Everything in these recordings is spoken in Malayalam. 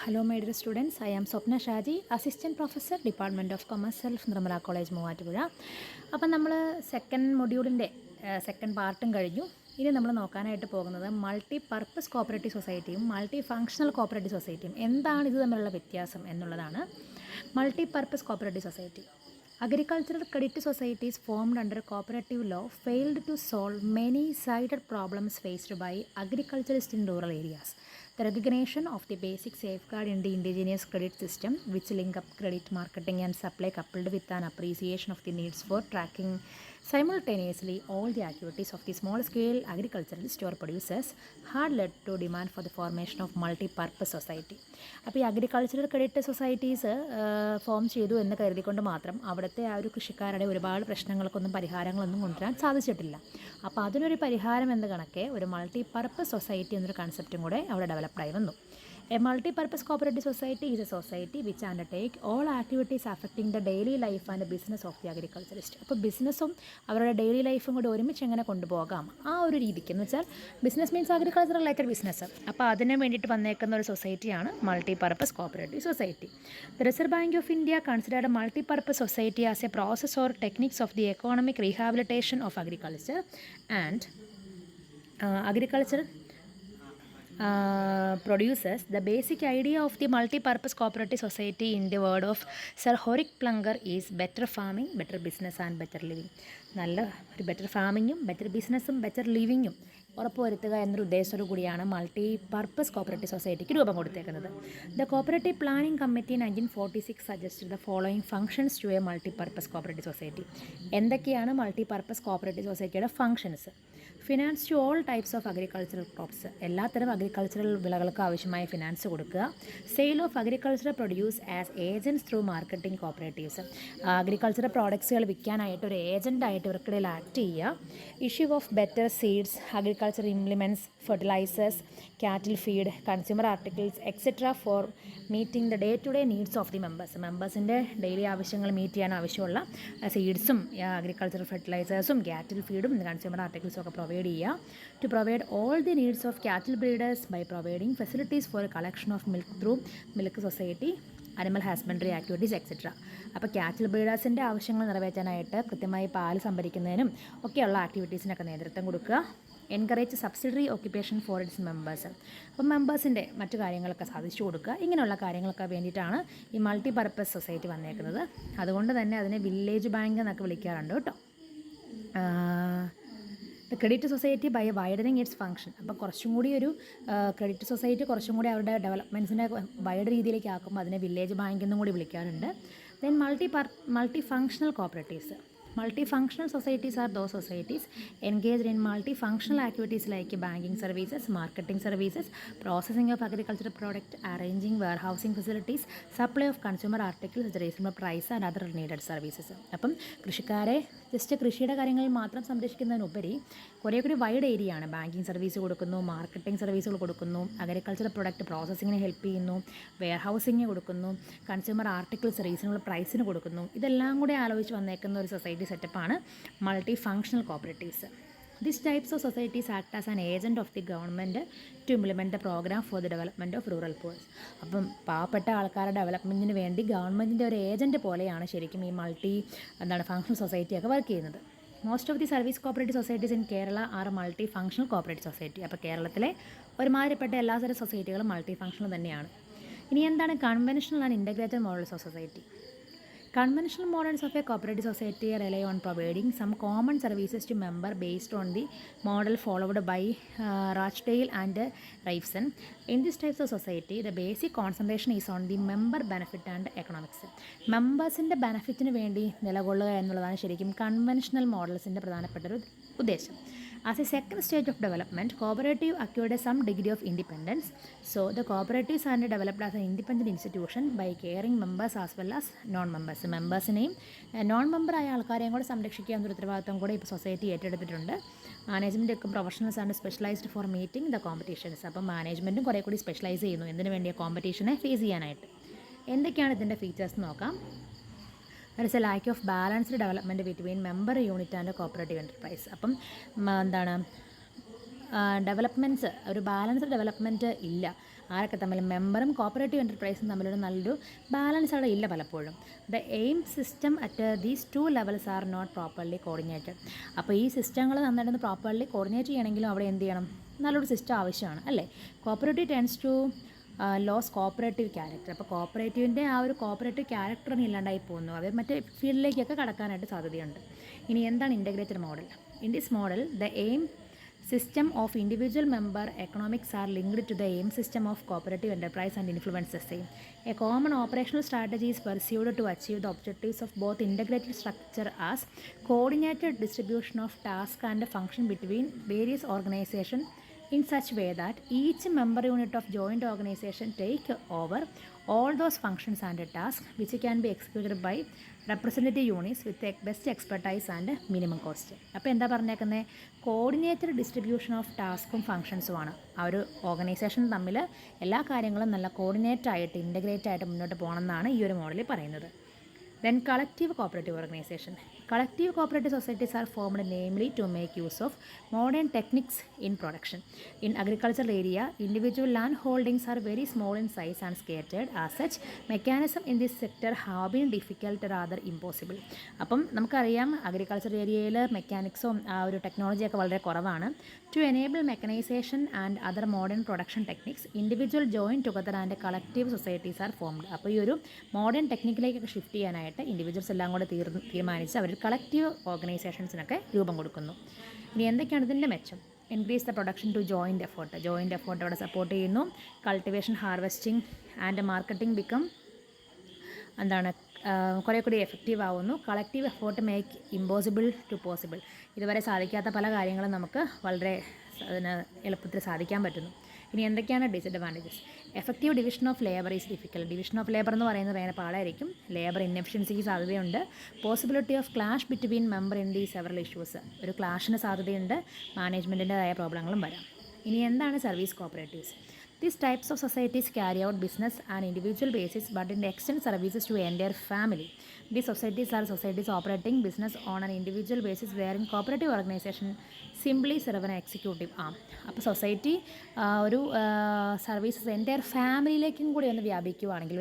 Hello, my dear students. I am Swapna Shaji, Assistant Professor, Department of Commerce, Self, Nirmala College, Muvattupuzha. അപ്പം നമ്മൾ സെക്കൻഡ് മൊഡ്യൂളിൻ്റെ സെക്കൻഡ് പാർട്ടും കഴിഞ്ഞു. ഇനി നമ്മൾ നോക്കാനായിട്ട് പോകുന്നത് മൾട്ടി പർപ്പസ് കോപ്പറേറ്റീവ് സൊസൈറ്റിയും മൾട്ടി ഫങ്ഷണൽ കോപ്പറേറ്റീവ് സൊസൈറ്റിയും എന്താണ് ഇത് തമ്മിലുള്ള വ്യത്യാസം എന്നുള്ളതാണ്. Multi purpose cooperative society. Agricultural credit societies formed under cooperative law failed to solve many cited problems faced by agriculturists in rural areas. The recognition of the basic safeguard in the indigenous credit system, which link up credit marketing and supply coupled with an appreciation of the needs for tracking simultaneously all the activities of the small-scale agriculturalists or producers, had led to demand for the formation of multi-purpose society. അപ്പോൾ ഈ അഗ്രികൾച്ചറൽ ക്രെഡിറ്റ് സൊസൈറ്റീസ് ഫോം ചെയ്തു എന്ന് കരുതിക്കൊണ്ട് മാത്രം അവിടുത്തെ ആ ഒരു കൃഷിക്കാരുടെ ഒരുപാട് പ്രശ്നങ്ങൾക്കൊന്നും പരിഹാരങ്ങളൊന്നും കൊണ്ടുവരാൻ സാധിച്ചിട്ടില്ല. അപ്പോൾ അതിനൊരു പരിഹാരം എന്ന കണക്കെ ഒരു മൾട്ടി പർപ്പസ് സൊസൈറ്റി എന്നൊരു കൺസെപ്റ്റും കൂടെ അവിടെ ഡെവലപ്ഡായി വന്നു. A multi-purpose cooperative society is a society which undertake all activities affecting the daily life and business of the agriculturist. അപ്പോൾ ബിസിനസ്സും അവരുടെ ഡെയിലി ലൈഫും കൂടി ഒരുമിച്ച് എങ്ങനെ കൊണ്ടുപോകാം ആ ഒരു രീതിക്ക് എന്ന് വെച്ചാൽ business means agriculture related business. അപ്പോൾ അതിന് വേണ്ടിയിട്ട് വന്നേക്കുന്ന ഒരു സൊസൈറ്റിയാണ് multi purpose cooperative society. The reserve bank of India considered multi purpose society as a process or techniques of the economic rehabilitation of agriculture and agriculture produces. The basic idea of the multi-purpose cooperative society in the word of Sir Horace Plunger is better farming, better business and better living. നല്ല ഒരു ബെറ്റർ ഫാമിങ്ങും ബെറ്റർ ബിസിനസ്സും ബെറ്റർ ലിവിങ്ങും ഉറപ്പുവരുത്തുക എന്നൊരു ഉദ്ദേശത്തോടു കൂടിയാണ് മൾട്ടി പർപ്പസ് കോപ്പറേറ്റീവ് സൊസൈറ്റിക്ക് രൂപം കൊടുത്തേക്കുന്നത്. The cooperative planning committee 1946 suggested the following functions to a multi purpose cooperative society. എന്തൊക്കെയാണ് മൾട്ടി പർപ്പസ് കോപ്പറേറ്റീവ് സൊസൈറ്റിയുടെ functions? Finance to all types of agricultural crops, എല്ലാത്തരം അഗ്രികൾച്ചറൽ വിളകൾക്ക് ആവശ്യമായ ഫിനാൻസ് കൊടുക്കുക. Sale of agricultural produce as agents through marketing cooperatives, agricultural പ്രോഡക്ട്സുകൾ വിൽക്കാനായിട്ട് ഒരു ഏജൻ്റായിട്ട് ഇവർക്കിടയിൽ ആക്ട് ചെയ്യുക. Issue of better seeds, agriculture implements, fertilisers, cattle feed, consumer articles etcetera for meeting the day to day needs of the മെമ്പേഴ്സിൻ്റെ ഡെയിലി ആവശ്യങ്ങൾ മീറ്റ് ചെയ്യാൻ ആവശ്യമുള്ള സീഡ്സും അഗ്രികൾച്ചറൽ ഫെർട്ടിലൈസേഴ്സും കാറ്റിൽ ഫീഡും കൺസ്യൂമർ ആർട്ടിക്കിൾസും ഒക്കെ പ്രൊവൈഡ് ചെയ്യുക. To provide all the needs of cattle breeders by providing facilities for collection of milk through milk society, animal husbandry activities etcetera. അപ്പോൾ കാറ്റിൽ ബ്രീഡേഴ്സിൻ്റെ ആവശ്യങ്ങൾ നിറവേറ്റാനായിട്ട് കൃത്യമായി പാല് സംഭരിക്കുന്നതിനും ഒക്കെയുള്ള ആക്ടിവിറ്റീസിനൊക്കെ നേതൃത്വം കൊടുക്കുക. Encourage subsidiary occupation for its members, അപ്പം മെമ്പേഴ്സിൻ്റെ മറ്റു കാര്യങ്ങളൊക്കെ സാധിച്ചു കൊടുക്കുക. ഇങ്ങനെയുള്ള കാര്യങ്ങളൊക്കെ വേണ്ടിയിട്ടാണ് ഈ മൾട്ടി പർപ്പസ് സൊസൈറ്റി വന്നേക്കുന്നത്. അതുകൊണ്ട് തന്നെ അതിനെ വില്ലേജ് ബാങ്ക് എന്നൊക്കെ വിളിക്കാറുണ്ട് കേട്ടോ. Credit society by widening its function, അപ്പോൾ കുറച്ചും കൂടി ഒരു ക്രെഡിറ്റ് സൊസൈറ്റി കുറച്ചും കൂടി അവരുടെ ഡെവലപ്മെൻറ്റ്സിനെ വൈഡ് രീതിയിലേക്ക് ആക്കുമ്പോൾ അതിനെ വില്ലേജ് ബാങ്ക് എന്നും കൂടി വിളിക്കാറുണ്ട്. Then multi functional cooperatives. Multifunctional societies are those societies engaged in multifunctional activities like banking services, marketing services, processing of agricultural product, arranging warehousing facilities, supply of consumer articles at reasonable price and other needed services. അപ്പം കൃഷിക്കാരെ ജസ്റ്റ് കൃഷിയുടെ കാര്യങ്ങളിൽ മാത്രം സംരക്ഷിക്കുന്നതിനുപരി കുറേ കൂടി വൈഡ് ഏരിയ ആണ്. ബാങ്കിങ് സർവീസ് കൊടുക്കുന്നു, മാർക്കറ്റിംഗ് സർവീസുകൾ കൊടുക്കുന്നു, അഗ്രികൾച്ചറൽ പ്രൊഡക്റ്റ് പ്രോസസ്സിങ്ങിന് ഹെൽപ്പ് ചെയ്യുന്നു, വെയർ ഹൗസിങ് കൊടുക്കുന്നു, കൺസ്യൂമർ ആർട്ടിക്കിൾസ് റീസണബിൾ പ്രൈസിന് കൊടുക്കുന്നു. ഇതെല്ലാം കൂടി ആലോചിച്ച് വന്നേക്കുന്ന ഒരു സൊസൈറ്റി സെറ്റപ്പാണ് multi functional cooperatives. These types of societies act as an agent of the government to implement the program for the development of rural poor. അപ്പം പാവപ്പെട്ട ആൾക്കാരുടെ ഡെവലപ്മെൻറ്റിന് വേണ്ടി ഗവൺമെൻറ്റിൻ്റെ ഒരു ഏജൻറ്റ് പോലെയാണ് ശരിക്കും ഈ ഫങ്ഷണൽ സൊസൈറ്റിയൊക്കെ വർക്ക് ചെയ്യുന്നത്. Most of the service cooperative societies in Kerala are multi functional cooperative society. അപ്പോൾ കേരളത്തിലെ ഒരുമാതിരിപ്പെട്ട എല്ലാ തരം സൊസൈറ്റികളും മൾട്ടി ഫങ്ഷണൽ തന്നെയാണ്. ഇനി എന്താണ് conventional and integrated models of society? Conventional models of a cooperative society rely on providing some common services to member based on the model followed by Rochdale and Raifson. In this types of society, the basic concentration is on the member benefit and economics. മെമ്പേഴ്സിൻ്റെ ബെനഫിറ്റിന് വേണ്ടി നിലകൊള്ളുക എന്നുള്ളതാണ് ശരിക്കും കൺവെൻഷണൽ മോഡൽസിൻ്റെ പ്രധാനപ്പെട്ട ഒരു ഉദ്ദേശം. As a second stage of development, cooperative acquired some degree of independence. So, the cooperatives are developed as an independent institution by caring members as well as non-members. മെമ്പേഴ്സിനെയും നോൺ മെമ്പർ ആയ ആൾക്കാരെയും കൂടെ സംരക്ഷിക്കുക എന്നൊരു ഉത്തരവാദിത്വം കൂടെ ഇപ്പോൾ സൊസൈറ്റി ഏറ്റെടുത്തിട്ടുണ്ട്. മാനേജ്മെൻറ്റ് ഒക്കെ പ്രൊഫഷണൽസ് ആണ് specialised for meeting the competitions. അപ്പം മാനേജ്മെൻറ്റും കുറേ കൂടി സ്പെഷ്യലൈസ് ചെയ്യുന്നു എന്തിനു വേണ്ടിയ കോമ്പറ്റീഷനെ ഫേസ് ചെയ്യാനായിട്ട്. എന്തൊക്കെയാണ് ഇതിൻ്റെ ഫീച്ചേഴ്സ് നോക്കാം. There is a lack of balanced development between member unit and cooperative enterprise. അപ്പം എന്താണ് ഡെവലപ്മെൻറ്റ്സ് ഒരു ബാലൻസ്ഡ് ഡെവലപ്മെൻറ്റ് ഇല്ല. ആരൊക്കെ തമ്മിൽ? മെമ്പറും കോപ്പറേറ്റീവ് എൻ്റർപ്രൈസും തമ്മിലൊരു നല്ലൊരു ബാലൻസ് അവിടെ ഇല്ല പലപ്പോഴും. The aim system at these 2 levels are not properly coordinated. അപ്പോൾ ഈ സിസ്റ്റങ്ങൾ നന്നായിട്ടൊന്ന് പ്രോപ്പർലി കോർഡിനേറ്റ് ചെയ്യണമെങ്കിലും അവിടെ എന്ത് ചെയ്യണം? നല്ലൊരു സിസ്റ്റം ആവശ്യമാണ് അല്ലേ? Cooperative tends to lose cooperative character. അപ്പോൾ കോപ്പറേറ്റീവിൻ്റെ ആ ഒരു കോപ്പറേറ്റീവ് ക്യാരക്ടറിന് ഇല്ലാണ്ടായി പോകുന്നു, അവർ മറ്റേ ഫീൽഡിലേക്കൊക്കെ കടക്കാനായിട്ട് സാധ്യതയുണ്ട്. ഇനി എന്താണ് integrated model? In this model the aim system of individual member economics are linked to the aim system of cooperative enterprise and influence the same. A common operational strategy is pursued to achieve the objectives of both integrated structure as coordinated distribution of task and function between various organizations in such way that each member unit of joint organization take over all those functions and tasks which can be executed by representative units with the best expertise and minimum cost. അപ്പോൾ എന്താ പറഞ്ഞേക്കുന്നത്? കോർഡിനേറ്റഡ് ഡിസ്ട്രിബ്യൂഷൻ ഓഫ് ടാസ്കും ഫങ്ഷൻസുമാണ്. ആ ഒരു ഓർഗനൈസേഷൻ തമ്മിൽ എല്ലാ കാര്യങ്ങളും നല്ല കോർഡിനേറ്റ് ആയിട്ട് ഇൻ്റഗ്രേറ്റ് ആയിട്ട് മുന്നോട്ട് പോകണം എന്നാണ് ഈ ഒരു മോഡലിൽ പറയുന്നത്. Then collective cooperative organization. Collective cooperative societies are formed namely to make use of modern techniques in production. In agricultural area, individual land holdings are very small in size and scattered. As such, mechanism in this sector have been difficult rather impossible. അപ്പം നമുക്കറിയാം അഗ്രികൾച്ചർ ഏരിയയിൽ മെക്കാനിക്സും ആ ഒരു ടെക്നോളജിയൊക്കെ വളരെ കുറവാണ്. To enable mechanization and other modern production techniques, individual join together and collective societies are formed. അപ്പോൾ ഈ ഒരു മോഡേൺ ടെക്നിക്കിലേക്കൊക്കെ ഷിഫ്റ്റ് ചെയ്യാനായിട്ട് ഇൻഡിവിജ്വൽസ് എല്ലാം കൂടെ തീരുമാനിച്ച് അവർ കളക്റ്റീവ് ഓർഗനൈസേഷൻസിനൊക്കെ രൂപം കൊടുക്കുന്നു. ഇനി എന്തൊക്കെയാണ് ഇതിൻ്റെ മെച്ചം? Increase the production to joint effort അവിടെ സപ്പോർട്ട് ചെയ്യുന്നു. Cultivation, harvesting and marketing become എന്താണ് കുറേ കൂടി എഫക്റ്റീവ് ആവുന്നു. Collective effort make impossible to possible. ഇതുവരെ സാധിക്കാത്ത പല കാര്യങ്ങളും നമുക്ക് വളരെ അതിന് എളുപ്പത്തിൽ സാധിക്കാൻ പറ്റുന്നു. ഇനി എന്തൊക്കെയാണ് disadvantages? Effective division of labour is difficult. Division of labour എന്ന് പറയുന്നത് ഭയങ്കര പാടായിരിക്കും. ലേബർ ഇൻഎഫിഷ്യൻസിക്ക് സാധ്യതയുണ്ട്. Possibility of clash between member in the several issues. ഒരു ക്ലാഷിന് സാധ്യതയുണ്ട്. മാനേജ്മെൻറ്റിൻ്റെതായ പ്രോബ്ലങ്ങളും വരാം. ഇനി എന്താണ് service cooperatives? These types of societies carry out business on individual basis but in extend services to entire family. These societies are societies operating business on an individual basis wherein cooperative organization simply serve an executive arm. അപ്പോൾ സൊസൈറ്റി ഒരു സർവീസസ് എൻ്റയർ ഫാമിലിയിലേക്കും കൂടി ഒന്ന്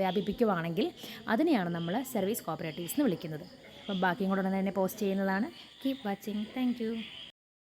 വ്യാപിപ്പിക്കുവാണെങ്കിൽ അതിനെയാണ് നമ്മൾ സർവീസ് കോപ്പറേറ്റീവ്സ് എന്ന് വിളിക്കുന്നത്. അപ്പോൾ ബാക്കിയും കൂടെ തന്നെ പോസ്റ്റ് ചെയ്യുന്നതാണ്. Keep watching. Thank you.